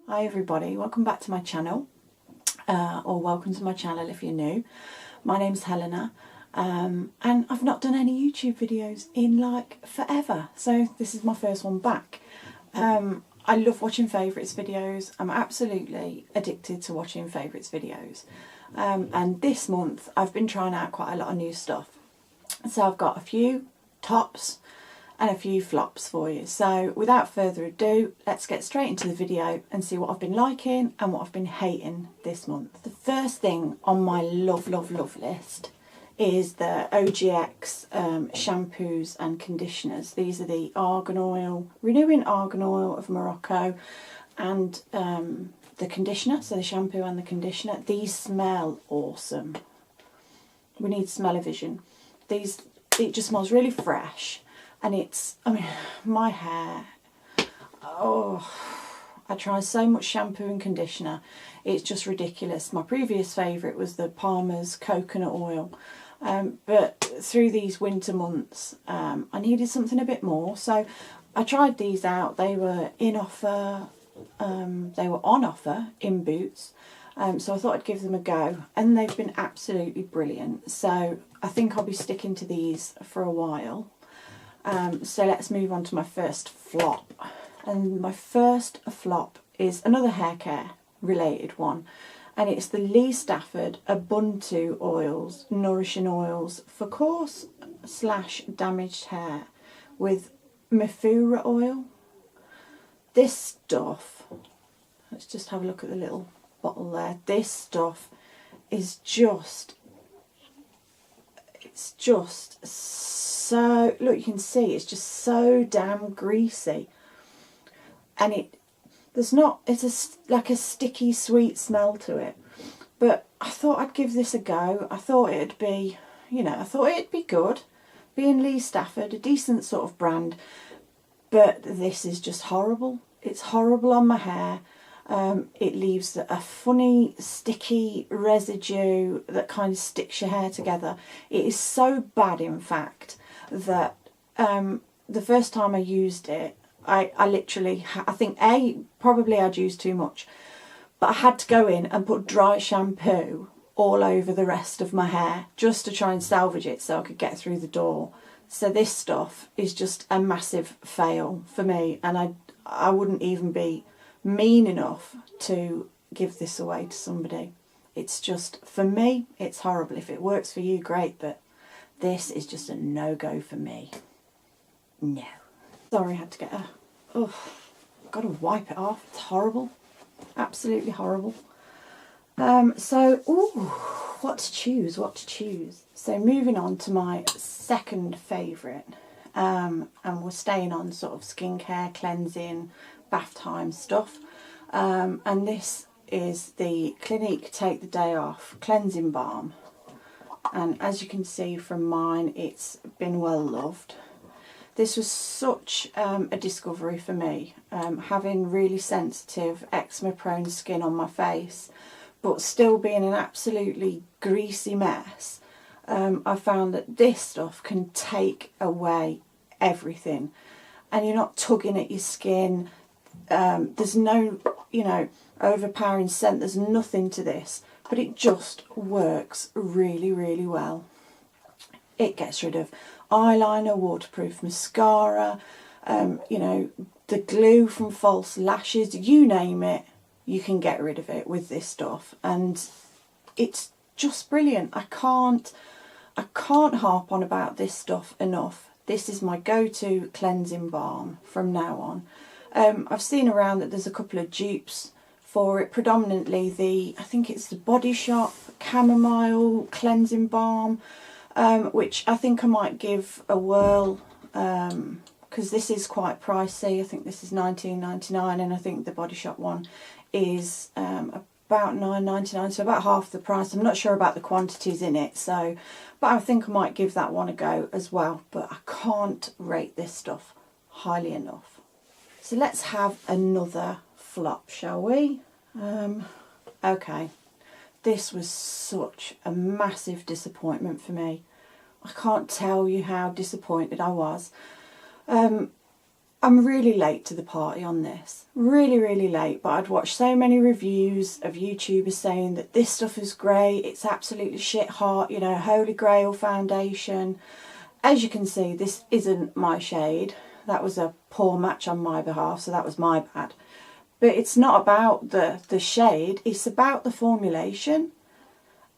Hi everybody, welcome back to my channel, or welcome to my channel if you're new. My name's Helena, and I've not done any YouTube videos in like forever, so this is my first one back. I love watching favourites videos. I'm absolutely addicted to watching favourites videos, and this month I've been trying out quite a lot of new stuff. So I've got a few tops and a few flops for you. So without further ado, let's get straight into the video and see what I've been liking and what I've been hating this month. The first thing on my love list is the OGX shampoos and conditioners. These are the Argan Oil, Renewing Argan Oil of Morocco, and the conditioner, so the shampoo and the conditioner. These smell awesome. We need smell-o-vision. It just smells really fresh. And it's, I mean, my hair, oh, I try so much shampoo and conditioner, it's just ridiculous. My previous favourite was the Palmer's coconut oil, but through these winter months I needed something a bit more, so I tried these out. They were in offer, they were on offer in Boots, so I thought I'd give them a go, and they've been absolutely brilliant. So I think I'll be sticking to these for a while. So let's move on to my first flop, and my first flop is another hair care related one, and it's the Stafford Abuntu Oils, Nourishing Oils for coarse / damaged hair with Mifura oil. This stuff, let's just have a look at the little bottle there. This stuff is just, it's just so, look, you can see it's just so damn greasy, and it's like a sticky sweet smell to it. But I thought I'd give this a go. I thought it'd be, you know, I thought it'd be good, being Stafford, a decent sort of brand, but this is just horrible. It's horrible on my hair. It leaves a funny sticky residue that kind of sticks your hair together. It is so bad, in fact, that the first time I used it, I literally, I think probably I'd used too much, but I had to go in and put dry shampoo all over the rest of my hair just to try and salvage it so I could get through the door. So this stuff is just a massive fail for me, and I wouldn't even be mean enough to give this away to somebody. It's just, for me, it's horrible. If it works for you, great, but this is just a no-go for me. No. Sorry, I had to get a, oh, got to wipe it off. It's horrible. Absolutely horrible. So, ooh, what to choose? So moving on to my second favourite, and we're staying on sort of skincare, cleansing, bath time stuff, and this is the Clinique Take the Day Off Cleansing Balm, and as you can see from mine, it's been well loved. This was such a discovery for me, having really sensitive eczema prone skin on my face but still being an absolutely greasy mess. I found that this stuff can take away everything, and you're not tugging at your skin. There's no, you know, overpowering scent. There's nothing to this, but it just works really, really well. It gets rid of eyeliner, waterproof mascara, you know, the glue from false lashes, you name it, you can get rid of it with this stuff, and it's just brilliant. I can't harp on about this stuff enough. This is my go-to cleansing balm from now on. I've seen around that there's a couple of dupes for it, predominantly I think it's the Body Shop Chamomile Cleansing Balm, which I think I might give a whirl, because this is quite pricey. I think this is $19.99, and I think the Body Shop one is about $9.99, so about half the price. I'm not sure about the quantities in it, so, but I think I might give that one a go as well. But I can't rate this stuff highly enough. So let's have another flop, shall we? Okay, this was such a massive disappointment for me. I can't tell you how disappointed I was. I'm really late to the party on this. Really, really late. But I'd watched so many reviews of YouTubers saying that this stuff is great. It's absolutely shit hot, you know, holy grail foundation. As you can see, this isn't my shade. That was a poor match on my behalf, so that was my bad. But it's not about the shade, it's about the formulation.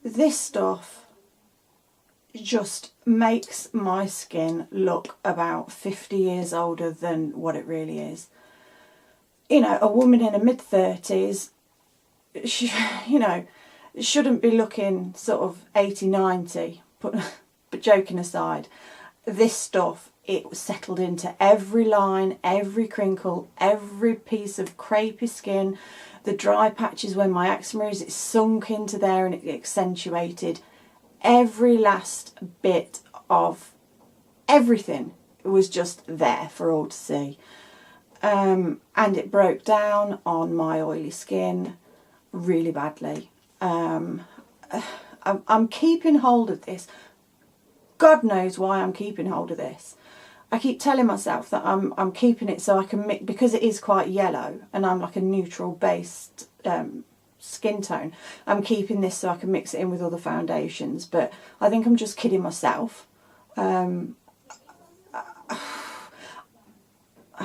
This stuff just makes my skin look about 50 years older than what it really is. You know, a woman in her mid-30s, you know, shouldn't be looking sort of 80, 90, but joking aside, this stuff, it was settled into every line, every crinkle, every piece of crepey skin, the dry patches where my eczema is, it sunk into there and it accentuated every last bit of everything. It was just there for all to see. And it broke down on my oily skin really badly. I'm keeping hold of this. God knows why I'm keeping hold of this. I keep telling myself that I'm keeping it so I can mix, because it is quite yellow and I'm like a neutral based skin tone. I'm keeping this so I can mix it in with other foundations, but I think I'm just kidding myself. I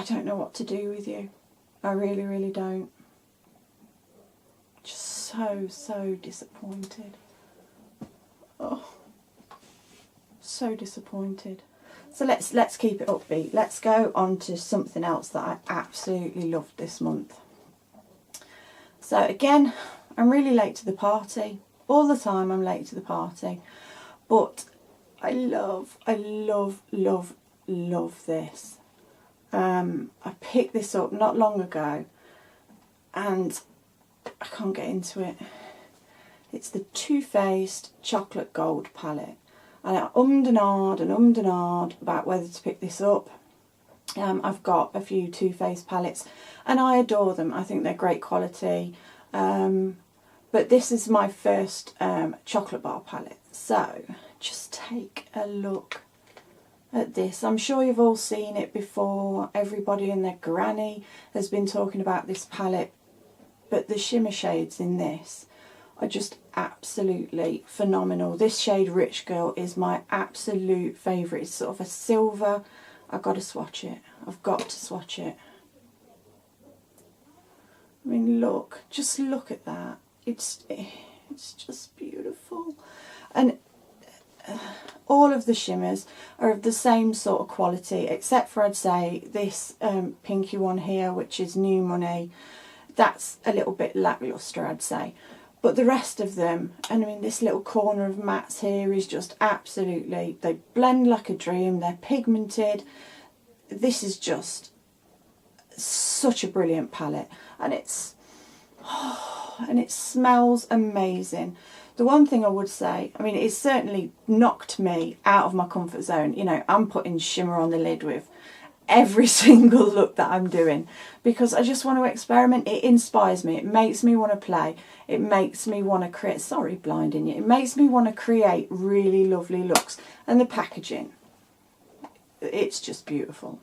don't know what to do with you. I really, really don't. Just so disappointed. Oh, so disappointed. So let's keep it upbeat. Let's go on to something else that I absolutely loved this month. So again, I'm really late to the party. All the time I'm late to the party. But I love this. I picked this up not long ago and I can't get into it. It's the Too Faced Chocolate Gold palette. And I ummed and ahed about whether to pick this up. I've got a few Too Faced palettes and I adore them. I think they're great quality. But this is my first chocolate bar palette. So just take a look at this. I'm sure you've all seen it before. Everybody and their granny has been talking about this palette. But the shimmer shades in this are just absolutely phenomenal. This shade Rich Girl is my absolute favourite. It's sort of a silver. I've got to swatch it. I've got to swatch it. I mean, look, just look at that. It's just beautiful. And all of the shimmers are of the same sort of quality, except for, I'd say, this pinky one here, which is New Money. That's a little bit lacklustre, I'd say. But the rest of them, and I mean, this little corner of mattes here is just absolutely, they blend like a dream. They're pigmented. This is just such a brilliant palette. And and it smells amazing. The one thing I would say, I mean, it's certainly knocked me out of my comfort zone. You know, I'm putting shimmer on the lid with every single look that I'm doing because I just want to experiment. It inspires me. It makes me want to play. It makes me want to create, sorry, blinding you. It makes me want to create really lovely looks. And the packaging, it's just beautiful.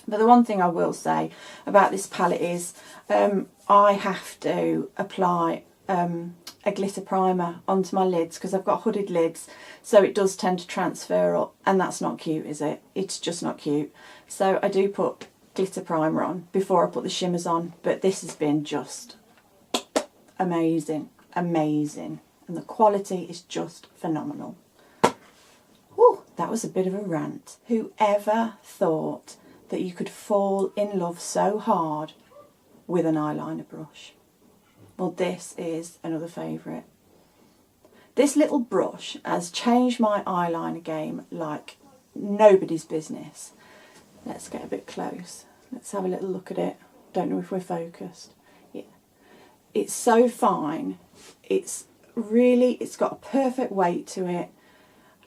But the one thing I will say about this palette is I have to apply a glitter primer onto my lids because I've got hooded lids, so it does tend to transfer up, and that's not cute, is it? It's just not cute. So I do put glitter primer on before I put the shimmers on, but this has been just amazing, amazing, and the quality is just phenomenal. Whew, that was a bit of a rant. Whoever thought that you could fall in love so hard with an eyeliner brush? Well, this is another favourite. This little brush has changed my eyeliner game like nobody's business. Let's get a bit close. Let's have a little look at it. Don't know if we're focused. Yeah. It's so fine. It's got a perfect weight to it,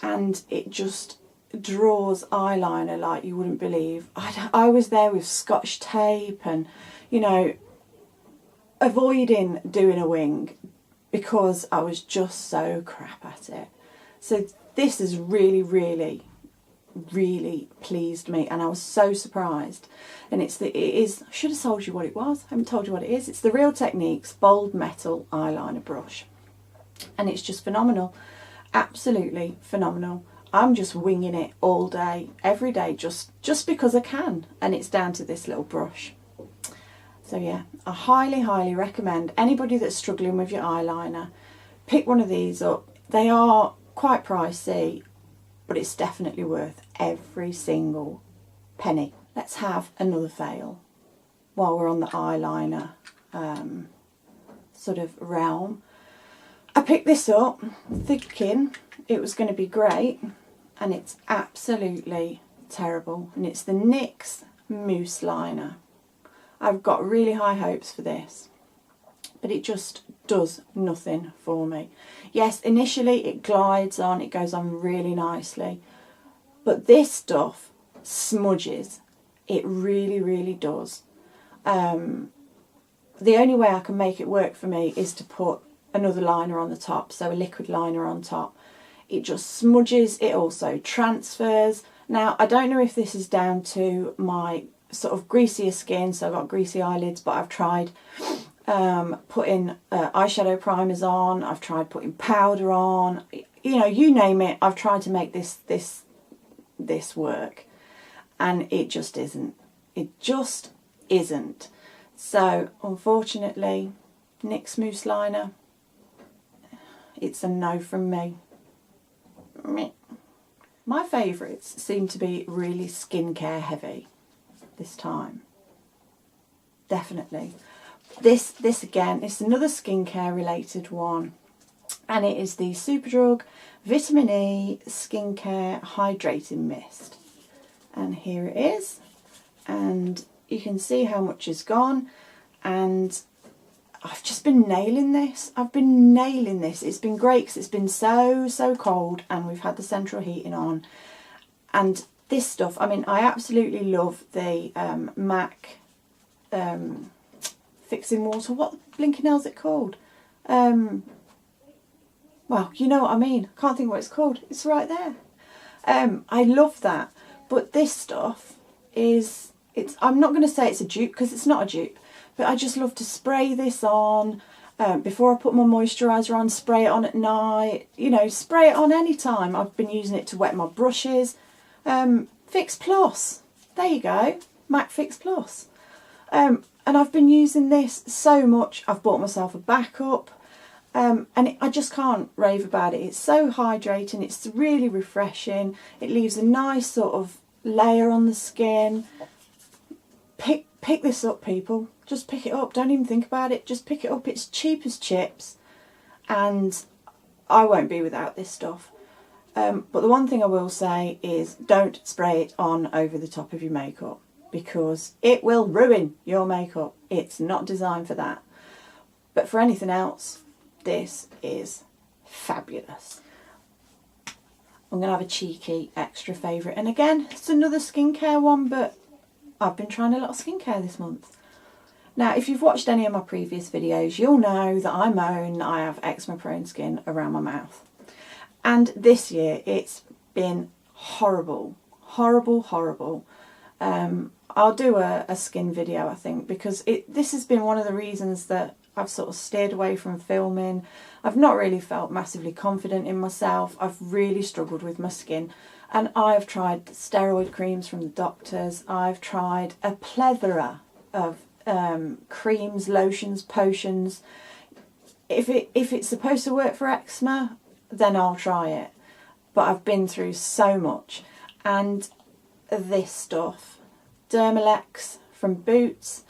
and it just draws eyeliner like you wouldn't believe. I was there with Scotch tape and, you know, avoiding doing a wing because I was just so crap at it. So this has really, really really pleased me, and I was so surprised. And it is, I should have told you what it was, I haven't told you what it is. It's the Real Techniques Bold Metal Eyeliner Brush, and it's just phenomenal, absolutely phenomenal. I'm just winging it all day, every day, just because I can, and it's down to this little brush. So yeah, I highly, highly recommend anybody that's struggling with your eyeliner, pick one of these up. They are quite pricey, but it's definitely worth every single penny. Let's have another fail while we're on the eyeliner sort of realm. I picked this up thinking it was going to be great, and it's absolutely terrible. And it's the NYX Mousse Liner. I've got really high hopes for this, but it just does nothing for me. Yes, initially it glides on, it goes on really nicely, but this stuff smudges. It really, really does. The only way I can make it work for me is to put another liner on the top, so a liquid liner on top. It just smudges, it also transfers. Now, I don't know if this is down to my sort of greasier skin, so I've got greasy eyelids, but I've tried putting eyeshadow primers on, I've tried putting powder on, you know, you name it, I've tried to make this work, and it just isn't. It just isn't. So unfortunately, NYX Mousse Liner, it's a no from me. My favourites seem to be really skincare heavy this time. Definitely. This again, it's another skincare related one, and it is the Superdrug Vitamin E Skincare Hydrating Mist. And here it is, and you can see how much is gone, and I've just been nailing this. I've been nailing this. It's been great because it's been so cold, and we've had the central heating on. And this stuff, I mean, I absolutely love the MAC Fixing Water. What the blinking hell is it called? Well, you know what I mean. I can't think what it's called. It's right there. I love that. But this stuff is, I'm not going to say it's a dupe because it's not a dupe. But I just love to spray this on before I put my moisturiser on, spray it on at night, you know, spray it on any time. I've been using it to wet my brushes. Fix Plus, there you go, MAC Fix Plus. And I've been using this so much, I've bought myself a backup, and I just can't rave about it. It's so hydrating, it's really refreshing, it leaves a nice sort of layer on the skin. Pick this up, people. Just pick it up. Don't even think about it. Just pick it up. It's cheap as chips, and I won't be without this stuff. But the one thing I will say is don't spray it on over the top of your makeup, because it will ruin your makeup. It's not designed for that. But for anything else, this is fabulous. I'm going to have a cheeky extra favourite. And again, it's another skincare one, but I've been trying a lot of skincare this month. Now, if you've watched any of my previous videos, you'll know that I moan I have eczema prone skin around my mouth. And this year, it's been horrible, horrible, horrible. I'll do a skin video, I think, because this has been one of the reasons that I've sort of steered away from filming. I've not really felt massively confident in myself. I've really struggled with my skin. And I've tried steroid creams from the doctors. I've tried a plethora of creams, lotions, potions. If it's supposed to work for eczema, then I'll try it. But I've been through so much. And this stuff, Dermalex from Boots,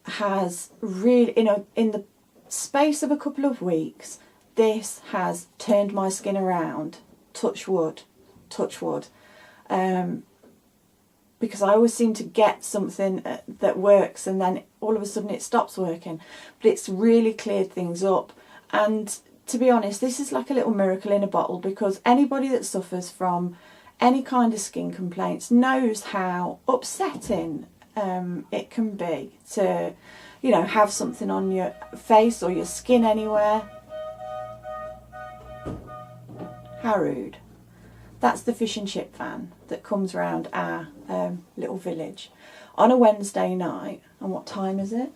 has really, in the space of a couple of weeks, this has turned my skin around. Touch wood. Touch wood. Because I always seem to get something that works and then all of a sudden it stops working. But it's really cleared things up. And to be honest, this is like a little miracle in a bottle, because anybody that suffers from any kind of skin complaints knows how upsetting it can be to, you know, have something on your face or your skin anywhere. How rude. That's the fish and chip van that comes round our little village on a Wednesday night. And what time is it?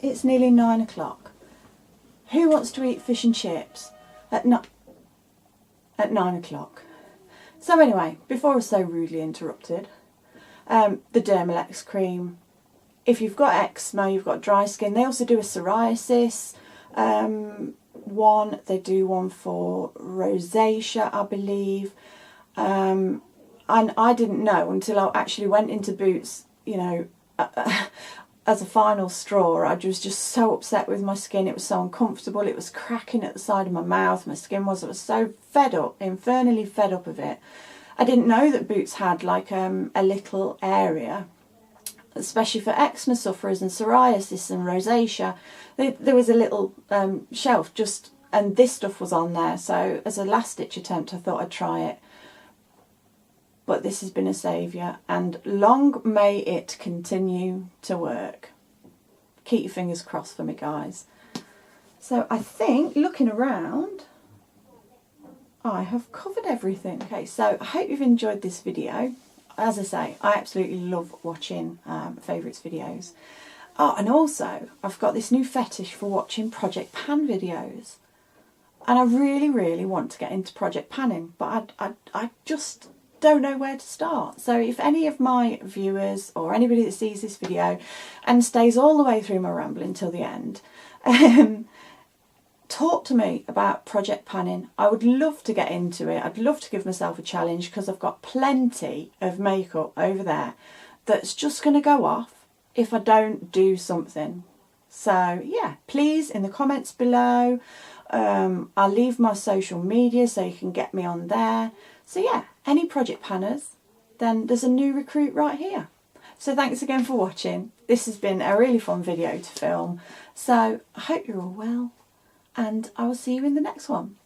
It's nearly 9 o'clock. Who wants to eat fish and chips at 9 o'clock? So anyway, before I was so rudely interrupted, the Dermalex cream. If you've got eczema, you've got dry skin, they also do a psoriasis one. They do one for rosacea, I believe. And I didn't know until I actually went into Boots, you know, as a final straw. I was just so upset with my skin. It was so uncomfortable. It was cracking at the side of my mouth. My skin was. I was so fed up, infernally fed up of it. I didn't know that Boots had like a little area, especially for eczema sufferers and psoriasis and rosacea. There was a little shelf just, and this stuff was on there. So as a last ditch attempt, I thought I'd try it. But this has been a saviour, and long may it continue to work. Keep your fingers crossed for me, guys. So I think, looking around, I have covered everything. Okay, so I hope you've enjoyed this video. As I say, I absolutely love watching favourites videos. Oh, and also, I've got this new fetish for watching Project Pan videos. And I really, really want to get into Project Panning, but I just don't know where to start. So if any of my viewers or anybody that sees this video and stays all the way through my rambling till the end, talk to me about Project Panning. I would love to get into it. I'd love to give myself a challenge, because I've got plenty of makeup over there that's just going to go off if I don't do something. So yeah, please, in the comments below, I'll leave my social media so you can get me on there. So yeah, any Project Panners, then there's a new recruit right here. So thanks again for watching. This has been a really fun video to film. So I hope you're all well, and I will see you in the next one.